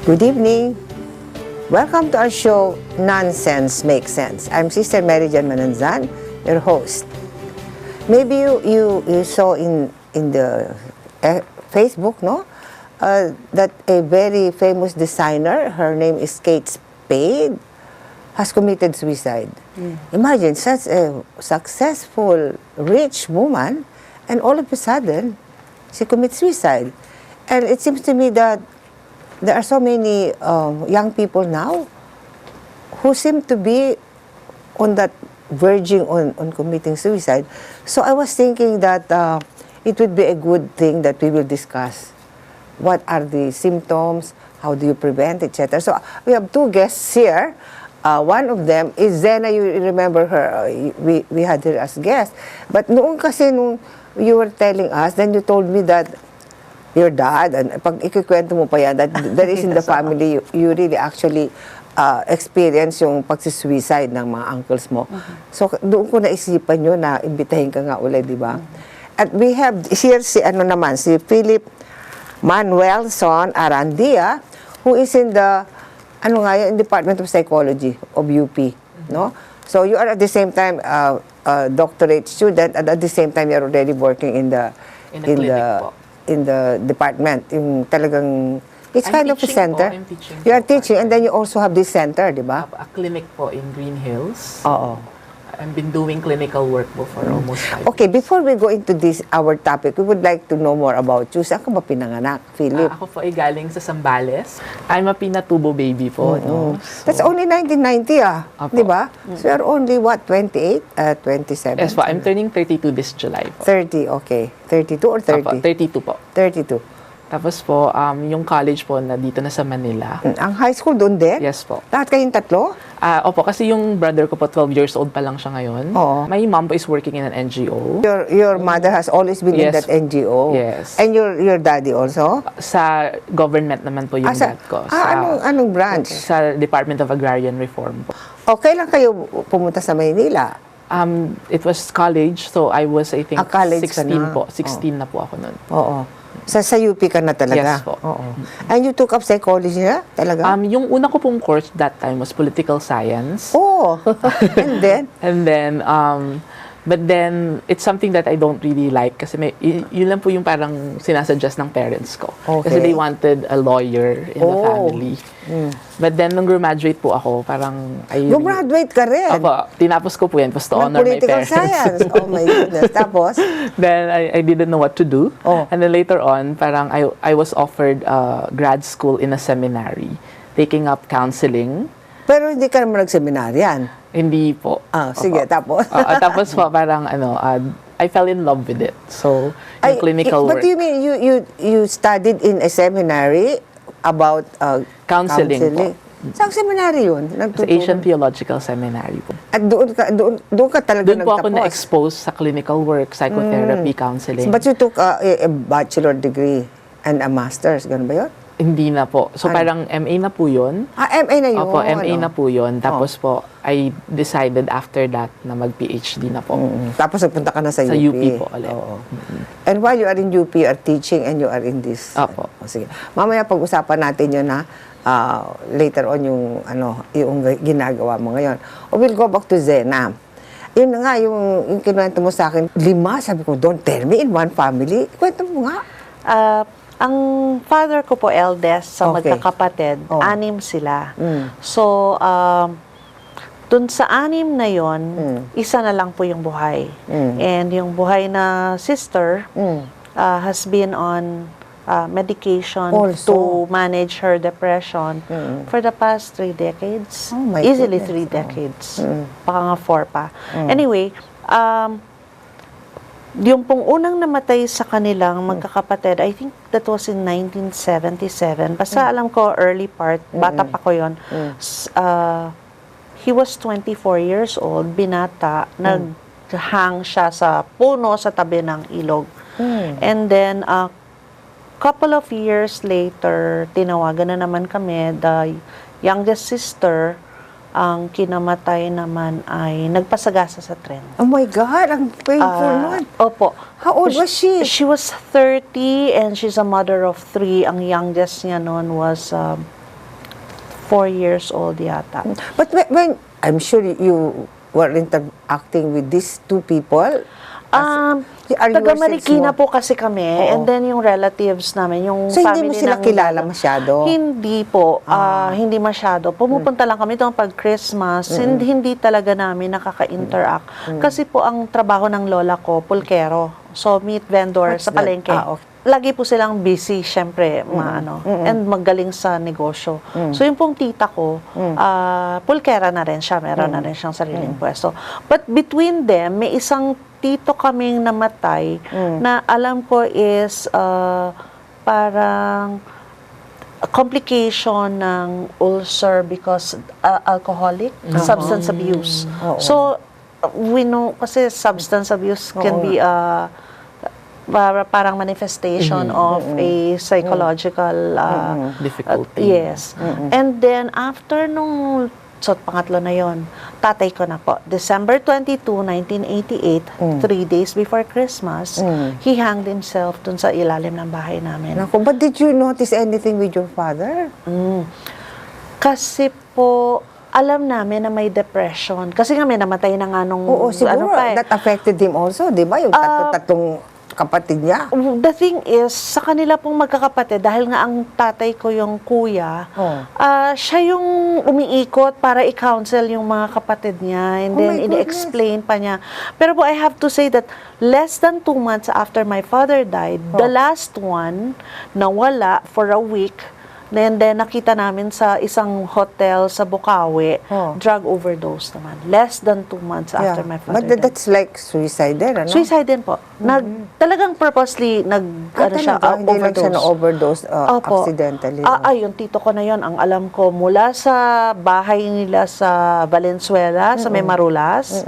Good evening. Welcome to our show, Nunsense Makes Sense. I'm Sister Mary Jan Mananzan, your host. Maybe you saw in the Facebook, no? That a very famous designer, her name is Kate Spade, has committed suicide. Imagine, such a successful, rich woman, and all of a sudden, she commits suicide. And it seems to me that there are so many young people now who seem to be on that verging on committing suicide. So I was thinking that it would be a good thing that we will discuss. What are the symptoms? How do you prevent, etc. So we have two guests here. One of them is Zena. You remember her? We had her as guest. But noong kasi nung you were telling us, then you told me that your dad, and pag ikikwento mo pa yan, that there is in the family, you really actually experience yung pagsisuicide ng mga uncles mo. So, doon ko naisipan nyo na imbitahin ka nga ulit, di ba? At we have here si Philip Manuelson Arandia, who is in the, Department of Psychology of UP, no? So, you are at the same time a doctorate student, and at the same time, you're already working in the department, yung talagang, it's kind of a center. I'm teaching. You are teaching, and then you also have this center, di ba? A clinic po in Green Hills. Oo. I've been doing clinical work po for almost 5 Okay, years. before we go into this, our topic, we would like to know more about you. Saan ka ba pinanganak, Philip? Ako po ay galing sa Zambales. I'm a pinatubo baby po. No? That's only 1990, Apo. di ba? So you're only, what, 28? 27? Yes po, I'm turning 32 this July po. 30, okay. 32 or 30? Apo, 32 po. 32. Tapos po, yung college po na dito na sa Manila. Ang high school doon din? Yes po. Lahat kayong tatlo? Opo, kasi yung brother ko po, 12 years old pa lang siya ngayon. Oo. My mom po is working in an NGO. Your mother has always been in Yes. that NGO? Yes. And your daddy also? Sa government naman po yung dad ko. Anong branch? Sa Department of Agrarian Reform po. Okay lang kayo pumunta sa Maynila? It was college, so I was, I think, College ka 16 na. po. 16 na po ako nun. Oo. Sa UP ka na talaga? Yes po. Oo. And you took up psychology na talaga? Yung una ko pong course that time was political science. Oh! And then? And then, but then, it's something that I don't really like kasi yun lang po yung parang sinasuggest ng parents ko. Okay. Kasi they wanted a lawyer in the family. But then, nung graduate po ako, parang... Gumraduate ka rin? Opo, tinapos ko po yan. Tapos to Ng honor my political parents. science? Oh my goodness. Tapos? Then, I didn't know what to do. Oh. And then later on, parang I was offered grad school in a seminary, taking up counseling. Pero hindi ka naman nagseminaryan? Hindi po. Sige, tapos? Tapos po, parang I fell in love with it. So, yung clinical work. But do you mean you studied in a seminary about Counseling po. Saan seminary yun? Sa Asian Theological Seminary po. At doon ka talaga Doon po ako nagtapos? na-expose sa clinical work, psychotherapy, counseling. But you took a bachelor degree and a master's, gano'n ba yun? Hindi na po. So, parang MA na po yun. MA na yun? Opo, MA na po yun. Tapos po, I decided after that na mag-PhD na po. Tapos nagpunta ka na sa UP? Sa UP po ulit. Oo. And while you are in UP, you are teaching and you are in this? Opo. Sige. Mamaya pag-usapan natin yun na later on yung ginagawa mo ngayon. We'll go back to Zena. Yun na nga, yung kinuwento mo sa akin, 5, sabi ko, don't tell me in one family. Kwento mo nga. Ang father ko po, eldest, sa Okay. magkakapatid, Oh. 6 sila. So, dun sa 6 na yon, isa na lang po yung buhay. And yung buhay na sister has been on medication Also. to manage her depression for the past 3 decades. Oh my Easily goodness. 3 decades. Baka nga 4 pa. Anyway, yung pong unang namatay sa kanilang magkakapatid, I think that was in 1977. Basta alam ko, early part, bata pa ko yun. He was 24 years old, binata, naghang siya sa puno sa tabi ng ilog. And then, couple of years later, tinawagan na naman kami, the youngest sister, ang kinamatay naman ay nagpasagasa sa tren. Oh my God, ang painful nun. Opo. How old was she? She was 30 and she's a mother of 3. Ang youngest niya noon was 4 years old yata. But when I'm sure you were interacting with these two people. Are Taga yourselves Marikina more- po kasi kami, Oo. and then yung relatives namin, yung So, hindi family mo sila ng kilala lolo. masyado? Hindi po, hindi masyado. Pumupunta lang kami doon pag Christmas, hindi talaga namin nakaka-interact. Kasi po ang trabaho ng lola ko, pulkero. So, meat vendor What's sa that? palengke. Okay. Lagi po silang busy, syempre, and magaling sa negosyo. So, yung pong tita ko, pulkera na rin siya, meron na rin siyang sariling pwesto. But between them, may isang tito kaming namatay na alam ko is parang a complication ng ulcer because alcoholic, substance abuse. So, we know, kasi substance abuse can be parang manifestation of a psychological Difficulty. yes. And then after nung pangatlo na yon, tatay ko na po, December 22, 1988, 3 days before Christmas, he hanged himself dun sa ilalim ng bahay namin. Naku, but did you notice anything with your father? Kasi po, alam namin na may depression. Kasi nga may namatay na nga nung Oo, siguro. That affected him also, di ba? Yung tatlong kapatid niya. The thing is, sa kanila pong magkakapatid, dahil nga ang tatay ko yung kuya, siya yung umiikot para i-counsel yung mga kapatid niya, and Oh then my goodness. ini-explain pa niya. Pero po, I have to say that less than 2 months after my father died, the last one, nawala for a week, and then nakita namin sa isang hotel sa Bukawi, drug overdose naman. Less than 2 months after my father But died. that's like suicide din, ano? Suicide din po. Talagang purposely Hindi lang siya na-overdose Opo. accidentally. Yung tito ko na yon, ang alam ko, mula sa bahay nila sa Valenzuela, sa May Marulas,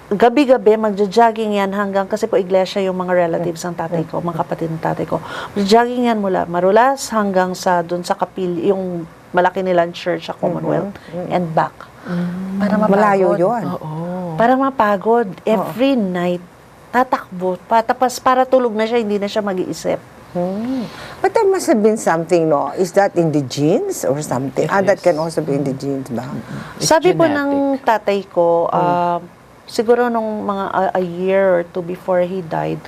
gabi-gabi, magja-jogging yan hanggang, kasi po iglesia yung mga relatives ng tatay ko, mga kapatid ng tatay ko. Jogging yan mula Marulas hanggang sa dun sa yung malaki nilang church sa Commonwealth and back. Para mapagod. Malayo yun. Para mapagod. Every night, tatakbo. Tapos para tulog na siya, hindi na siya mag-iisip. But there must have been something, no? Is that in the genes or something? That can also be in the genes ba? It's Sabi po genetic. ng tatay ko, siguro nung mga a year or two before he died,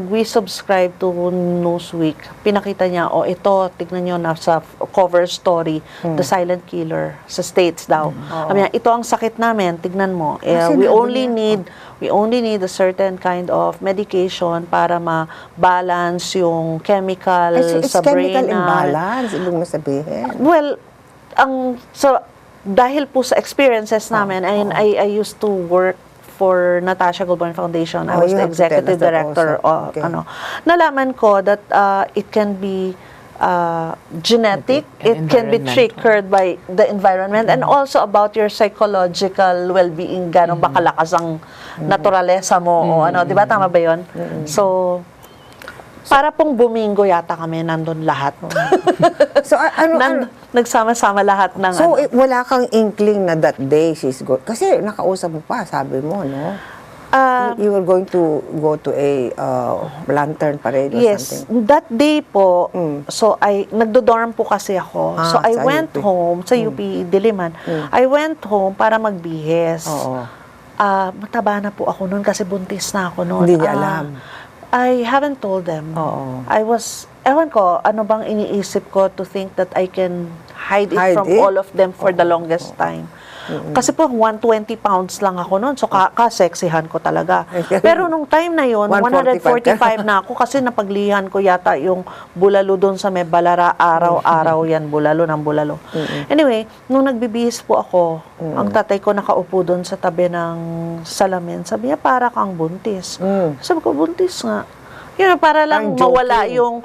we subscribe to Newsweek. Pinakita niya, ito, tignan nyo na sa cover story, The Silent Killer, sa States daw. Sabi niya, ito ang sakit namin, tignan mo. We only need a certain kind of medication para ma-balance yung chemical It's sa brain. chemical imbalance, ibig mo sabihin. Well, dahil po sa experiences namin, I used to work for Natasha Goldborn Foundation. I was you the have to tell us executive that director. also. Okay. Nalaman ko that it can be genetic, And it can be environmental. triggered by the environment, and also about your psychological well-being, gano'n ba kalakas ang naturalesa mo, o di ba? Tama ba yun? So, para pong bumingo yata kami, nandun lahat. So, Nagsama-sama lahat ng So, wala kang inkling na that day she's good. Kasi nakausap mo pa, sabi mo, no? You were going to go to a lantern parade or yes, something. that day po, so nagdo-dorm po kasi ako. So I sa went UP. home, sa UP Diliman. I went home para magbihis. Oo. Mataba na po ako noon kasi buntis na ako noon. Hindi niya alam. I haven't told them. Oo. Ewan ko, ano bang iniisip ko to think that I can hide it from all of them for the longest time. Kasi po, 120 pounds lang ako noon. So, kaseksihan ko talaga. Pero nung time na yon 145 na ako kasi napaglihan ko yata yung bulalo doon sa may Balara. Araw-araw yan, bulalo ng bulalo. Anyway, nung nagbibihis po ako, ang tatay ko nakaupo doon sa tabi ng salamin. Sabi niya, para kang buntis. Sabi ko, buntis nga. Yun, para lang Parang mawala joking. yung,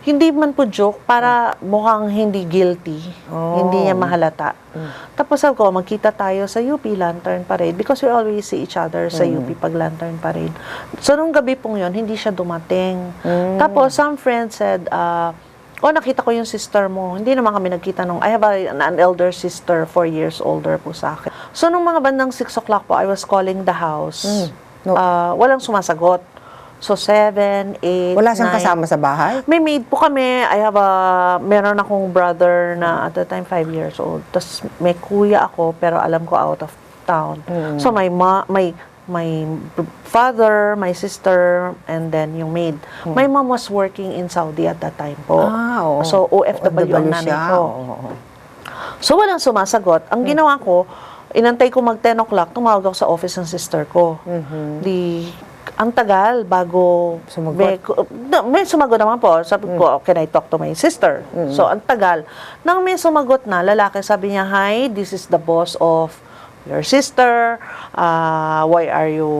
hindi man po joke, para mukhang hindi guilty. Hindi niya mahalata. Tapos sabi ko, magkita tayo sa UP Lantern Parade because we always see each other sa UP pag Lantern Parade. So, nung gabi pong yun, hindi siya dumating. Tapos, some friends said, nakita ko yung sister mo. Hindi naman kami nagkita nung, I have an elder sister, 4 years older po sa akin. So, nung mga bandang 6 o'clock po, I was calling the house. Walang sumasagot. So, 7, 8, Wala siyang 9. kasama sa bahay? May maid po kami. Meron akong brother na at the time 5 years old. Tapos may kuya ako, pero alam ko out of town. So, my father, my sister, and then yung maid. My mom was working in Saudi at that time po. Oo. So, OFW ang nanay siya. ko. Oo. So, walang sumasagot. Ang ginawa ko, inantay ko mag 10 o'clock, tumawag ako sa office ng sister ko. Ang tagal bago Sumagot? may sumagot naman po. Sabi ko, can I talk to my sister? So, ang tagal. Nang may sumagot na, lalaki, sabi niya, hi, this is the boss of your sister. Why are you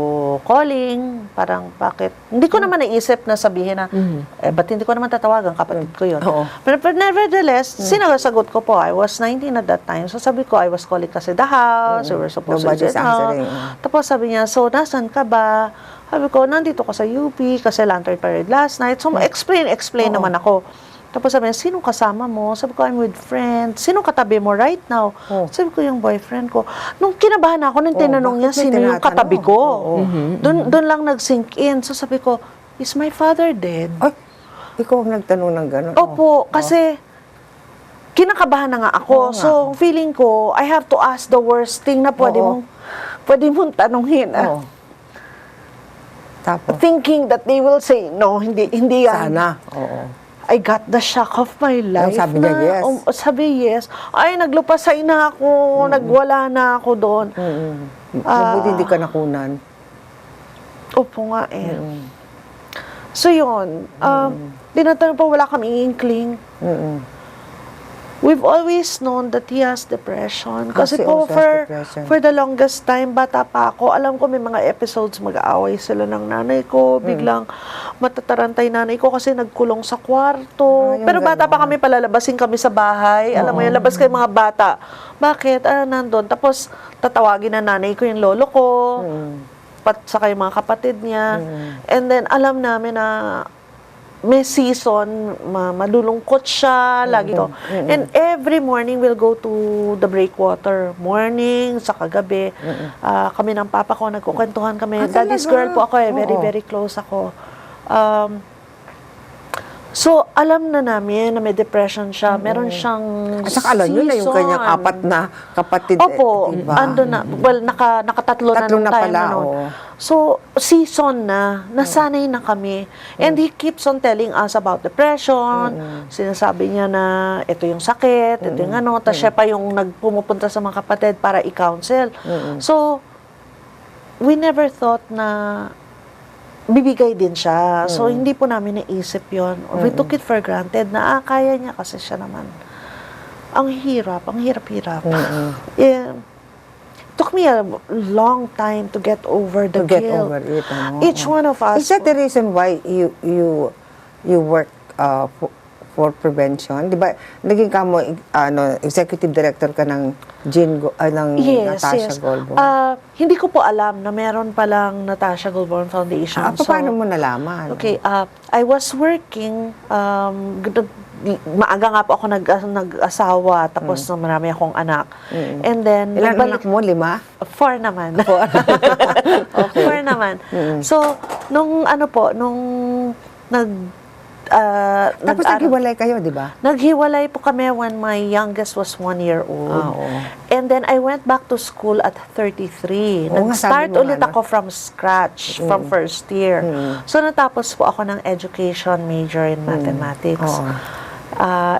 calling? Parang, bakit? Hindi ko naman naisip na sabihin na, ba't hindi ko naman tatawagan? Kapatid ko yun. But nevertheless, sinasagot ko po. I was 19 at that time. So, sabi ko, I was calling kasi the house. We were supposed to Nobody's get answering. Tapos sabi niya, so, nasan ka ba? Sabi ko, nandito ko sa UP kasi lantern parade last night. So, explain naman ako. Tapos sabi niya, sinong kasama mo? Sabi ko, I'm with friends. Sinong katabi mo right now? Sabi ko, yung boyfriend ko. Nung kinabahan ako, nung tinanong niya, sino yung katabi ko? Doon lang nag-sink in. So sabi ko, is my father dead? Ay, ikaw ang nagtanong ng gano'n. Opo, kasi kinakabahan na nga ako. So, feeling ko, I have to ask the worst thing na pwede mong tanungin. Tapos? Thinking that they will say, no, hindi yan. Sana. Oo. I got the shock of my life. Sabi niya, yes. Sabi, yes. Ay, naglupasay na ako. Nagwala na ako doon. Mabuti hindi ka nakunan. Opo nga eh. So, yun. Tinatanong pa, wala kaming inkling. We've always known that he has depression. Kasi po, also has depression. for the longest time, bata pa ako, alam ko may mga episodes, mag-aaway sila ng nanay ko, biglang matatarantay nanay ko kasi nagkulong sa kwarto. Pero bata pa kami, palalabasin kami sa bahay. Alam mo yun, labas kayo mga bata. Bakit? Nandun. Tapos, tatawagin na nanay ko yung lolo ko, saka yung mga kapatid niya. And then, alam namin na may season, malulungkot siya, lagi to. And every morning, we'll go to the breakwater. Morning, sa kagabi. Kami ng papa ko, nagkukwentuhan kami. Daddy's girl po ako very, very close ako. So, alam na namin na may depression siya. Meron siyang At saka alam nyo na yung kanyang 4 na kapatid. Opo, diba? ando na. Well, nakatatlo na nung time pala, na nun. So, season na, nasanay na kami. And he keeps on telling us about depression. Sinasabi niya na ito yung sakit, ito yung ano. Tapos siya pa yung nagpumupunta sa mga kapatid para i-counsel. So, we never thought na bibigay din siya. So, hindi po namin naisip yon. We took it for granted na, kaya niya kasi siya naman. Ang hirap. Yeah. Took me a long time to get over the guilt. Get over it. Each one of us. Is that the reason why you work for prevention? Di ba, naging kamo, executive director ka ng ng Natasha Goldborn? Hindi ko po alam na meron palang Natasha Goldborn Foundation. Paano mo nalaman? Okay, I was working, maaga nga po ako nag-asawa, tapos marami akong anak. And then, ilan anak mo? 5? 4 naman. 4 naman. So, nung tapos naghiwalay kayo, di ba? Naghiwalay po kami when my youngest was 1 year old. And then I went back to school at 33. Nag-start ulit ako from scratch, from first year. So natapos po ako ng education major in mathematics.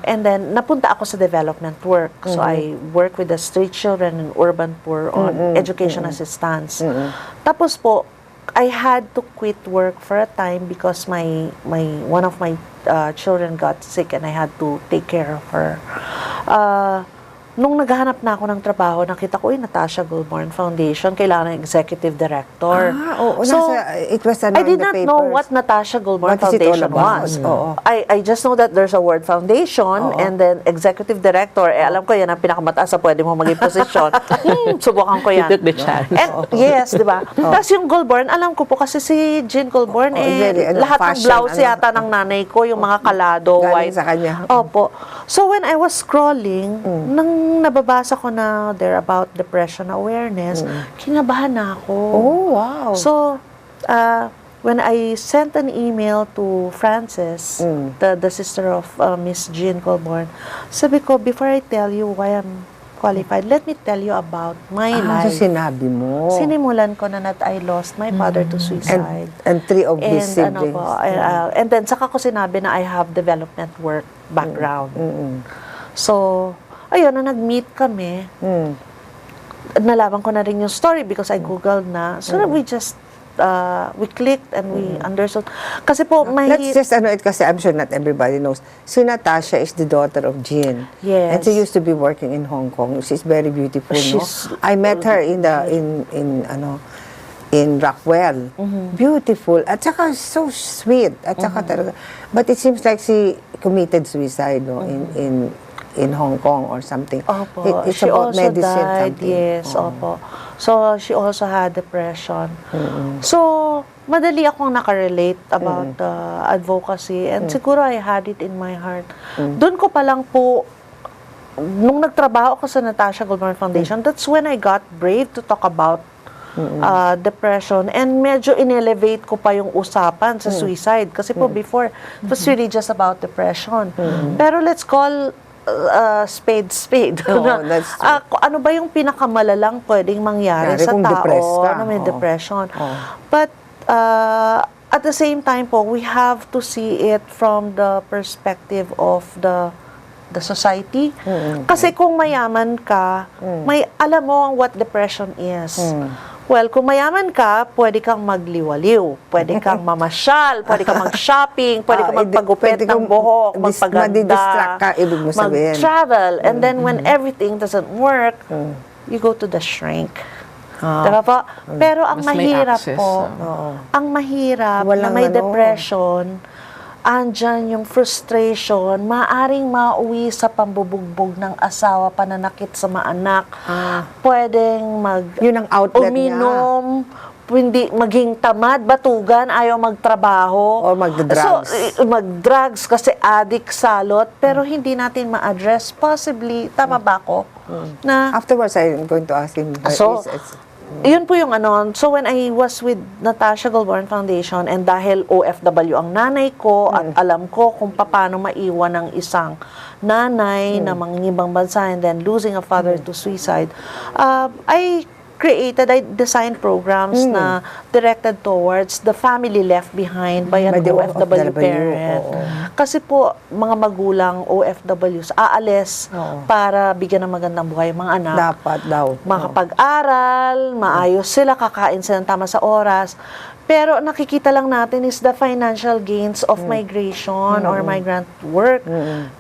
And then napunta ako sa development work. So I work with the street children and urban poor on education assistance. Tapos po, I had to quit work for a time because one of my children got sick and I had to take care of her. Nung naghahanap na ako ng trabaho, nakita ko, Natasha Goldborn Foundation, kailangan ng executive director. So, it was I did not know what Natasha Goldborn Foundation was. I just know that there's a word foundation and then executive director. Alam ko yan ang pinakamataas sa pwede mo maging posisyon. Subukan ko yan. You took the chance. And, yes, di ba? Tapos yung Goldborn, alam ko po kasi si Jean Goldborn, lahat ng blouse yata ng nanay ko, yung mga kalado, galing white. sa kanya. Opo. So when I was scrolling, nang nababasa ko na they're about depression awareness, kinabahan na ako. Oh, wow. So, when I sent an email to Frances, the sister of Miss Jean Colborn, sabi ko, before I tell you why I'm qualified, let me tell you about my life. So sinabi mo. Sinimulan ko na that I lost my father to suicide. And 3 of his siblings. And then saka ko sinabi na I have development work background. So, ayun, na nag-meet kami, nalaman ko na rin yung story because I googled na. So we just we clicked and we understood. Kasi po, Let's just it kasi I'm sure not everybody knows. Si Natasha is the daughter of Jean. Yes. And she used to be working in Hong Kong. She's very beautiful, no? I met her in Rockwell. Beautiful. At saka so sweet. At saka talaga. But it seems like she committed suicide, no? In Hong Kong or something. Opo. It's She about also medicine died. something. Yes, opo. So, she also had depression. So, madali akong nakarelate about advocacy. And siguro I had it in my heart. Doon ko pa lang po, nung nagtrabaho ako sa Natasha Goldberg Foundation, that's when I got brave to talk about depression. And medyo in-elevate ko pa yung usapan sa suicide. Kasi po before, it was really just about depression. Pero let's call spade. That's true. Ano ba yung pinakamalalang pwedeng mangyari sa tao na may depression? But at the same time po, we have to see it from the perspective of the society. Kasi kung mayaman ka, may alam mo what depression is. Well, kung mayaman ka, pwede kang magliwaliw, pwede kang mamasyal, pwede kang mag-shopping, pwede kang magpagupit ng buhok, magpaganda, madidistract ka, ibig mo sabihin. mag-travel. And then when everything doesn't work, you go to the shrink. Diba po? Pero ang Mas may mahirap access, po, ang mahirap na may depression, andyan yung frustration, maaring mauwi sa pambubugbog ng asawa, pananakit sa mga anak, pwedeng yun ang outlet uminom, hindi maging tamad, batugan, ayaw magtrabaho. Or magdrugs. So, magdrugs kasi addict, salot, pero hindi natin ma-address. Possibly, tama ba ako? Na, Afterwards, I'm going to ask him. So, yun po yung ano. So when I was with Natasha Goldborn Foundation and dahil OFW ang nanay ko at alam ko kung paano maiwan ng isang nanay na mangingibang bansa and then losing a father to suicide, I designed programs na directed towards the family left behind by an OFW parent. Kasi po, mga magulang OFWs, aalis para bigyan ng magandang buhay ang mga anak. Dapat daw. Makapag-aral, maayos sila, kakain sila ng tama sa oras. Pero nakikita lang natin is the financial gains of migration or migrant work.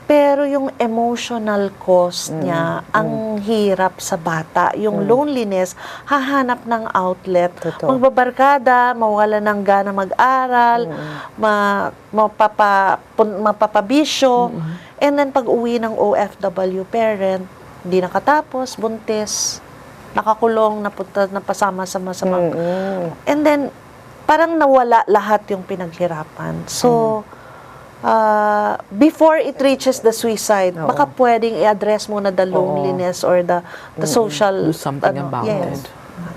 Pero yung emotional cost niya, ang hirap sa bata. Yung loneliness, hahanap ng outlet. Magbabarkada, mawala ng gana mag-aral, mapapabisyo. And then pag uwi ng OFW parent, hindi nakatapos, buntis, nakakulong, napasama sa masamang. And then, parang nawala lahat yung pinaghirapan. So, before it reaches the suicide, baka pwedeng i-address muna the loneliness or the social... Do something about it.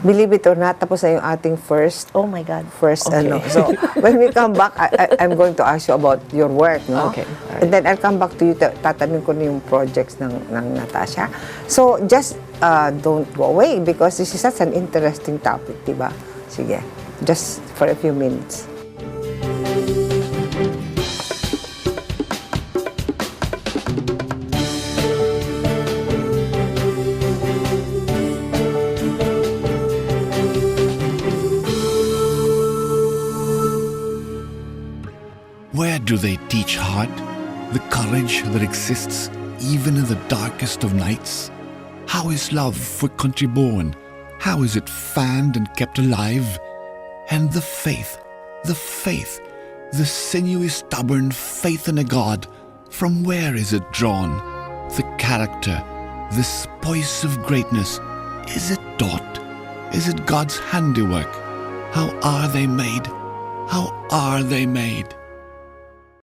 Believe it or not, tapos na yung ating first. Oh my God. First, So, when we come back, I'm going to ask you about your work, no? Okay. And then I'll come back to you, tatanungin ko na yung projects ng Natasha. So, just don't go away because this is such an interesting topic, diba? Sige. Just for a few minutes. Where do they teach heart the courage that exists even in the darkest of nights? How is love for country born? How is it fanned and kept alive? And the faith, the sinewy, stubborn faith in a God, from where is it drawn? The character, this poise of greatness, is it taught? Is it God's handiwork? How are they made? How are they made?